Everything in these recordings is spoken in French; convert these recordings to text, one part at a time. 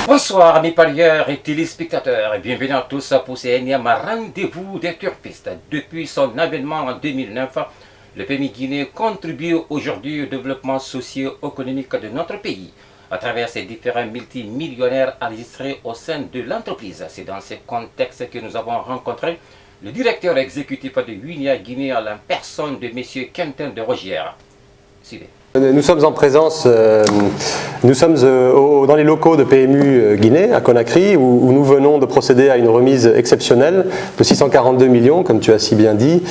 Bonsoir amis parieurs et téléspectateurs et bienvenue à tous pour ce énième rendez-vous des turfistes. Depuis son avènement en 2009, le PMI Guinée contribue aujourd'hui au développement socio-économique de notre pays à travers ses différents multimillionnaires enregistrés au sein de l'entreprise. C'est dans ce contexte que nous avons rencontré le directeur exécutif de Winia Guinée à la personne de M. Quentin de Rogière. Suivez. Nous sommes en présence, dans les locaux de PMU Guinée, à Conakry, où nous venons de procéder à une remise exceptionnelle de 642 millions, comme tu as si bien dit,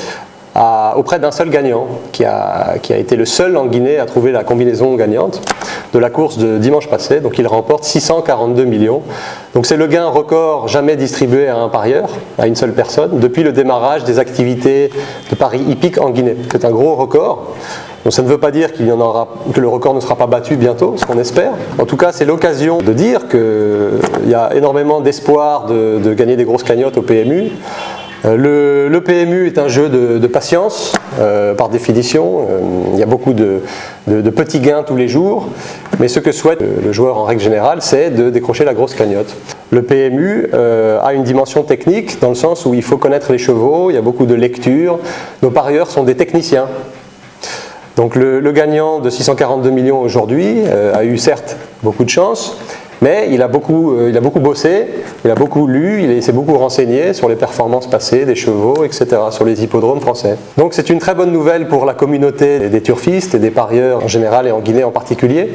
auprès d'un seul gagnant, qui a été le seul en Guinée à trouver la combinaison gagnante de la course de dimanche passé. Donc il remporte 642 millions. Donc c'est le gain record jamais distribué à un parieur, à une seule personne, depuis le démarrage des activités de paris hippiques en Guinée. C'est un gros record. Donc ça ne veut pas dire que le record ne sera pas battu bientôt, ce qu'on espère. En tout cas, c'est l'occasion de dire qu'il y a énormément d'espoir de gagner des grosses cagnottes au PMU. Le PMU est un jeu de patience, par définition. Il y a beaucoup de petits gains tous les jours. Mais ce que souhaite le joueur en règle générale, c'est de décrocher la grosse cagnotte. Le PMU a une dimension technique dans le sens où il faut connaître les chevaux, il y a beaucoup de lecture. Nos parieurs sont des techniciens. Donc le gagnant de 642 millions aujourd'hui a eu certes beaucoup de chance, mais il a beaucoup bossé, il a beaucoup lu, il s'est beaucoup renseigné sur les performances passées des chevaux, etc., sur les hippodromes français. Donc c'est une très bonne nouvelle pour la communauté des turfistes et des parieurs en général et en Guinée en particulier.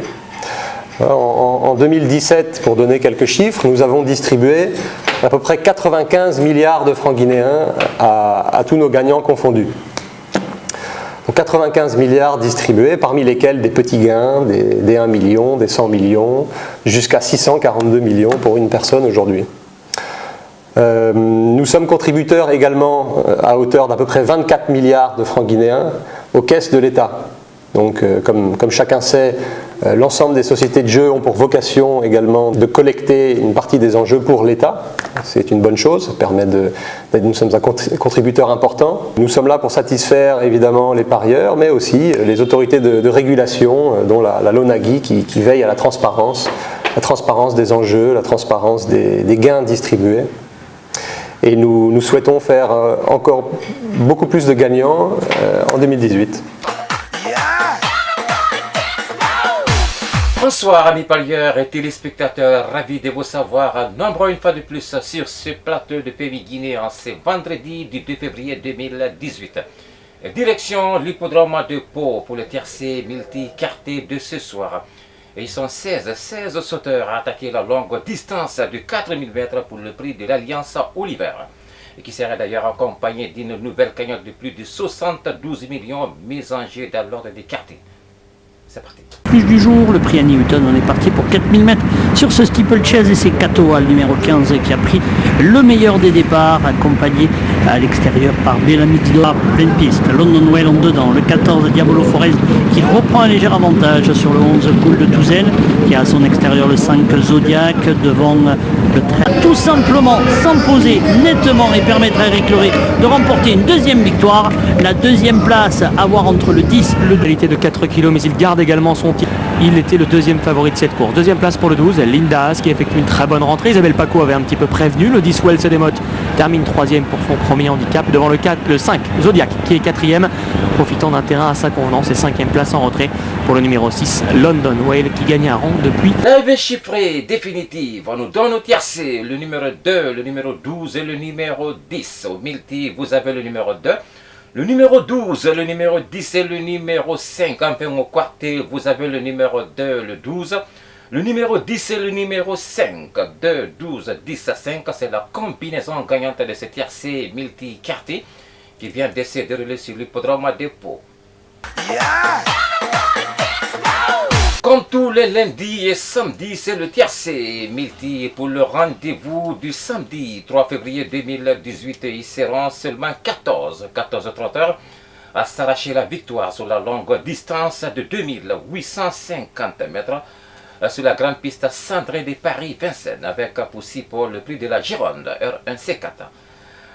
En 2017, pour donner quelques chiffres, nous avons distribué à peu près 95 milliards de francs guinéens à tous nos gagnants confondus. 95 milliards distribués, parmi lesquels des petits gains, des 1 million, des 100 millions, jusqu'à 642 millions pour une personne aujourd'hui. Nous sommes contributeurs également à hauteur d'à peu près 24 milliards de francs guinéens aux caisses de l'État. Donc, comme chacun sait, l'ensemble des sociétés de jeux ont pour vocation également de collecter une partie des enjeux pour l'État. C'est une bonne chose, ça permet nous sommes un contributeur important. Nous sommes là pour satisfaire évidemment les parieurs, mais aussi les autorités de régulation, dont la LONAGUI qui veille à la transparence des enjeux, la transparence des gains distribués. Et nous souhaitons faire encore beaucoup plus de gagnants en 2018. Bonsoir amis parieurs et téléspectateurs, ravis de vous savoir nombreux une fois de plus sur ce plateau de PMI Guinée en ce vendredi du 2 février 2018. Direction l'hippodrome de Pau pour le tiercé multi-carté de ce soir. Et ils sont 16 sauteurs à attaquer la longue distance de 4000 mètres pour le prix de l'Alliance Oliver. Et qui serait d'ailleurs accompagné d'une nouvelle cagnotte de plus de 72 millions mise en jeu dans l'ordre des cartés. C'est parti. Plus du jour, le prix à Newton, on est parti pour 4000 mètres sur ce steeplechase et c'est Katoa, le numéro 15, qui a pris le meilleur des départs, accompagné à l'extérieur par Bellamidlo à pleine piste. London Well en dedans, le 14 Diabolo Forest qui reprend un léger avantage sur le 11 Cool de Touzel, qui a à son extérieur le 5 Zodiac devant le 13. Tout simplement s'imposer nettement et permettre à Eric Loré de remporter une deuxième victoire. La deuxième place à voir entre le 10, le qualité de 4 kg, mais il garde également son titre. Il était le deuxième favori de cette course. Deuxième place pour le 12, Linda Haas qui effectue une très bonne rentrée. Isabelle Paco avait un petit peu prévenu. Le 10 Wells Demotte termine troisième pour son premier handicap devant le 5 Zodiac qui est quatrième, profitant d'un terrain à sa convenance et cinquième place en retrait pour le numéro 6 London Whale qui gagne un rang depuis. Lève chiffrée définitive, on nous donne au tiercé le numéro 2, le numéro 12 et le numéro 10. Au multi, vous avez le numéro 2. Le numéro 12, le numéro 10 et le numéro 5. Enfin au quartier, vous avez le numéro 2, le 12. Le numéro 10 et le numéro 5. 2, 12, 10 à 5. C'est la combinaison gagnante de ce tiercé multi-quartier qui vient de se dérouler sur l'hippodrome de Pau. Comme tous les lundis et samedis, c'est le tiercé multi pour le rendez-vous du samedi 3 février 2018. Ils seront seulement 14 trotteurs à s'arracher la victoire sur la longue distance de 2850 mètres sur la grande piste cendrée de Paris-Vincennes avec pour cible le prix de la Gironde R1C4.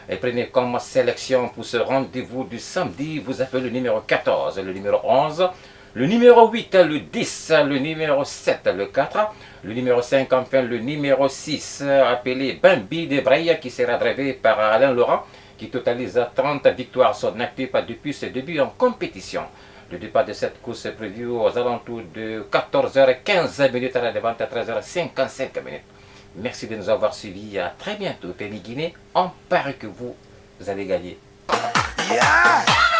Et prenez comme sélection pour ce rendez-vous du samedi, vous avez le numéro 14, le numéro 11, Le numéro 8, le 10, le numéro 7, le 4, le numéro 5, enfin le numéro 6, appelé Bambi de Braille, qui sera drivé par Alain Laurent, qui totalise 30 victoires à son actif depuis ses débuts en compétition. Le départ de cette course est prévu aux alentours de 14h15 à la vente à 13h55. Merci de nous avoir suivis. À très bientôt. Penny Guinée, on parie que vous allez gagner. Yeah!